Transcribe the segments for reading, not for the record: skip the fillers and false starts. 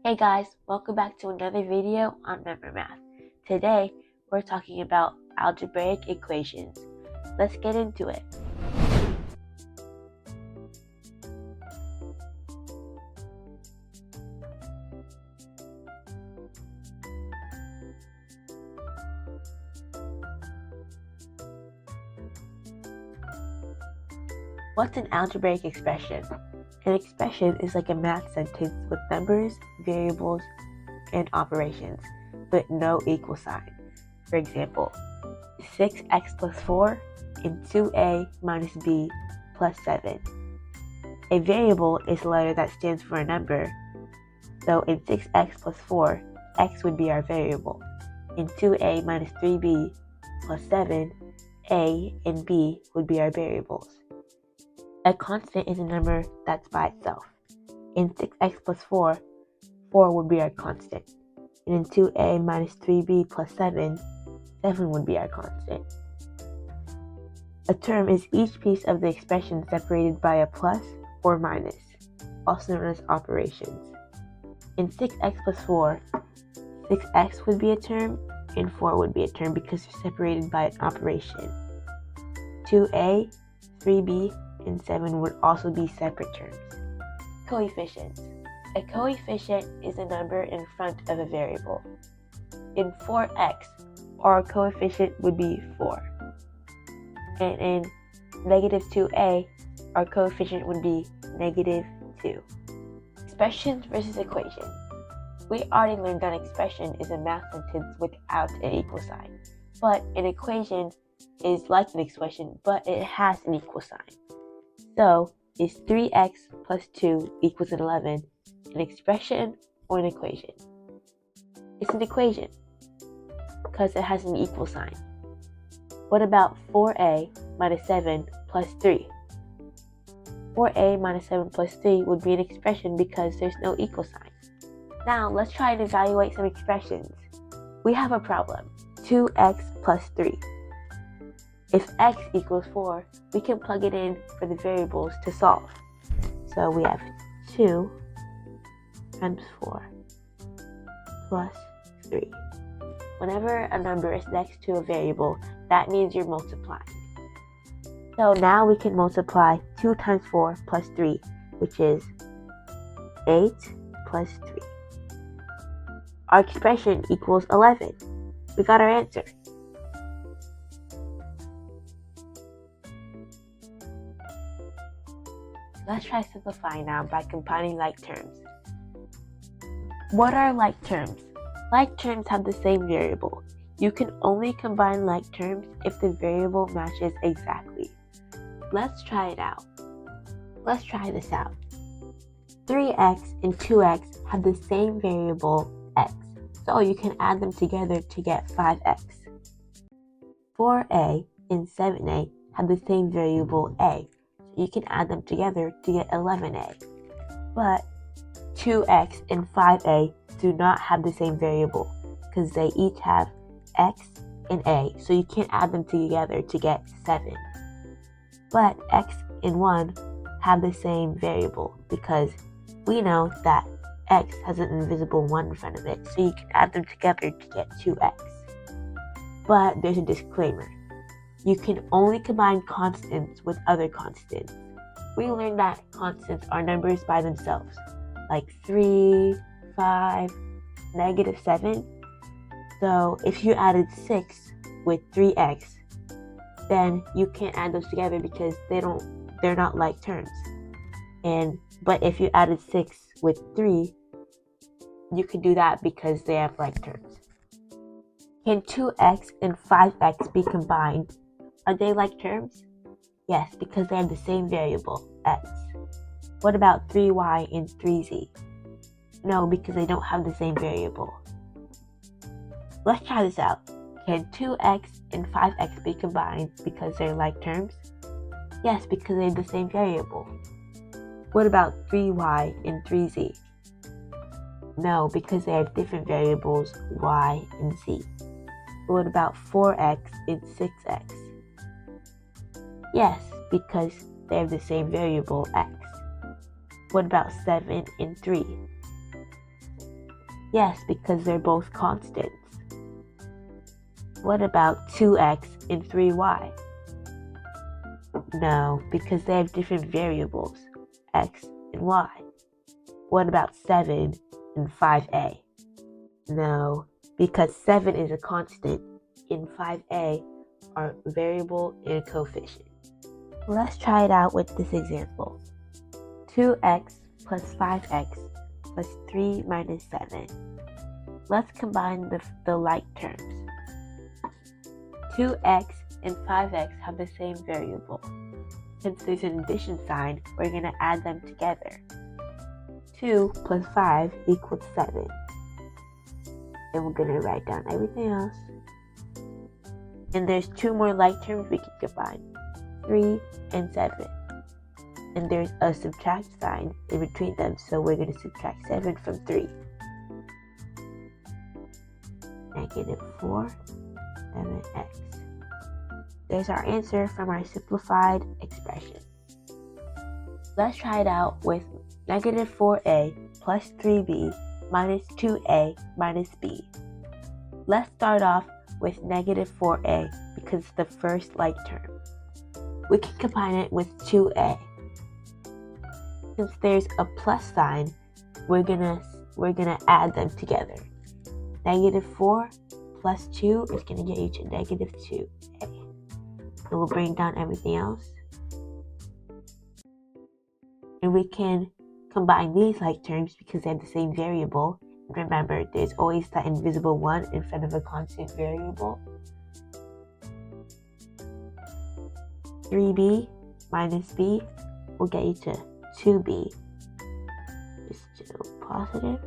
Hey guys, welcome back to another video on Memory Math. Today, we're talking about algebraic equations. Let's get into it. What's an algebraic expression? An expression is like a math sentence with numbers, variables, and operations, but no equal sign. For example, 6x plus 4 and 2a minus b plus 7. A variable is a letter that stands for a number, so in 6x plus 4, x would be our variable. In 2a minus 3b plus 7, a and b would be our variables. A constant is a number that's by itself. In 6x plus 4, 4 would be our constant. And in 2a minus 3b plus 7, 7 would be our constant. A term is each piece of the expression separated by a plus or minus, also known as operations. In 6x plus 4, 6x would be a term and 4 would be a term because they're separated by an operation. 2a, 3b, and 7 would also be separate terms. Coefficients. A coefficient is a number in front of a variable. In 4x, our coefficient would be 4. And in negative 2a, our coefficient would be negative 2. Expressions versus equation. We already learned that expression is a math sentence without an equal sign. But an equation is like an expression, but it has an equal sign. So, is 3x plus 2 equals 11 an expression or an equation? It's an equation because it has an equal sign. What about 4a minus 7 plus 3? 4a minus 7 plus 3 would be an expression because there's no equal sign. Now, let's try and evaluate some expressions. We have a problem, 2x plus 3. If x equals 4, we can plug it in for the variables to solve. So we have 2 times 4 plus 3. Whenever a number is next to a variable, that means you're multiplying. So now we can multiply 2 times 4 plus 3, which is 8 plus 3. Our expression equals 11. We got our answer. Let's try simplifying now by combining like terms. What are like terms? Like terms have the same variable. You can only combine like terms if the variable matches exactly. Let's try it out. Let's try this out. 3x and 2x have the same variable x, so you can add them together to get 5x. 4a and 7a have the same variable a, so you can add them together to get 11a. But 2x and 5a do not have the same variable because they each have x and a, so you can't add them together to get 7. But x and 1 have the same variable because we know that x has an invisible 1 in front of it, so you can add them together to get 2x. But there's a disclaimer. You can only combine constants with other constants. We learned that constants are numbers by themselves, like 3, 5, negative 7. So if you added 6 with 3x, then you can't add those together because they're not like terms. But if you added 6 with 3, you can do that because they have like terms. Can 2x and 5x be combined? Are they like terms? Yes, because they have the same variable, x. What about 3y and 3z? No, because they don't have the same variable. Let's try this out. Can 2x and 5x be combined because they're like terms? Yes, because they have the same variable. What about 3y and 3z? No, because they have different variables, y and z. But what about 4x and 6x? Yes, because they have the same variable, x. What about 7 and 3? Yes, because they're both constants. What about 2x and 3y? No, because they have different variables, x and y. What about 7 and 5a? No, because 7 is a constant and 5a are variable and coefficient. Let's try it out with this example. 2x plus 5x plus 3 minus 7. Let's combine the like terms. 2x and 5x have the same variable. Since there's an addition sign, we're going to add them together. 2 plus 5 equals 7. And we're going to write down everything else. And there's 2 more like terms we can combine. 3 and 7. And there's a subtract sign in between them, so we're going to subtract 7 from 3. Negative 4, 7x. There's our answer from our simplified expression. Let's try it out with negative 4a plus 3b minus 2a minus b. Let's start off with negative 4a because it's the first like term. We can combine it with 2a. Since there's a plus sign, we're gonna add them together. Negative 4 plus 2 is gonna get you to negative 2a. And we'll bring down everything else. And we can combine these like terms because they have the same variable. Remember, there's always that invisible 1 in front of a constant variable. 3b minus b will get you to 2b. It's still positive.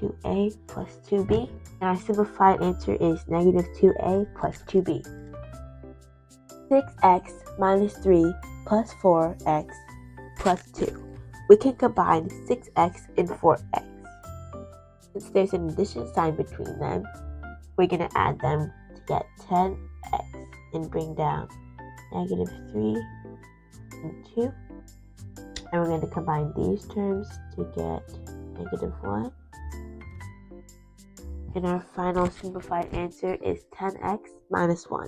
2a plus 2b. And our simplified answer is negative 2a plus 2b. 6x minus 3 plus 4x plus 2. We can combine 6x and 4x. Since there's an addition sign between them, we're going to add them to get 10x and bring down negative 3 and 2. And we're going to combine these terms to get negative 1. And our final simplified answer is 10x minus 1.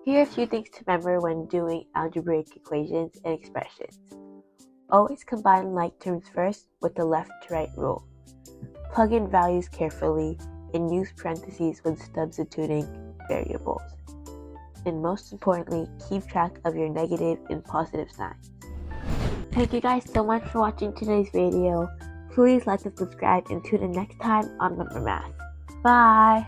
Here are a few things to remember when doing algebraic equations and expressions. Always combine like terms first with the left to right rule. Plug in values carefully and use parentheses when substituting variables. And most importantly, keep track of your negative and positive signs. Thank you guys so much for watching today's video. Please like and subscribe and tune in next time on Remember Math. Bye!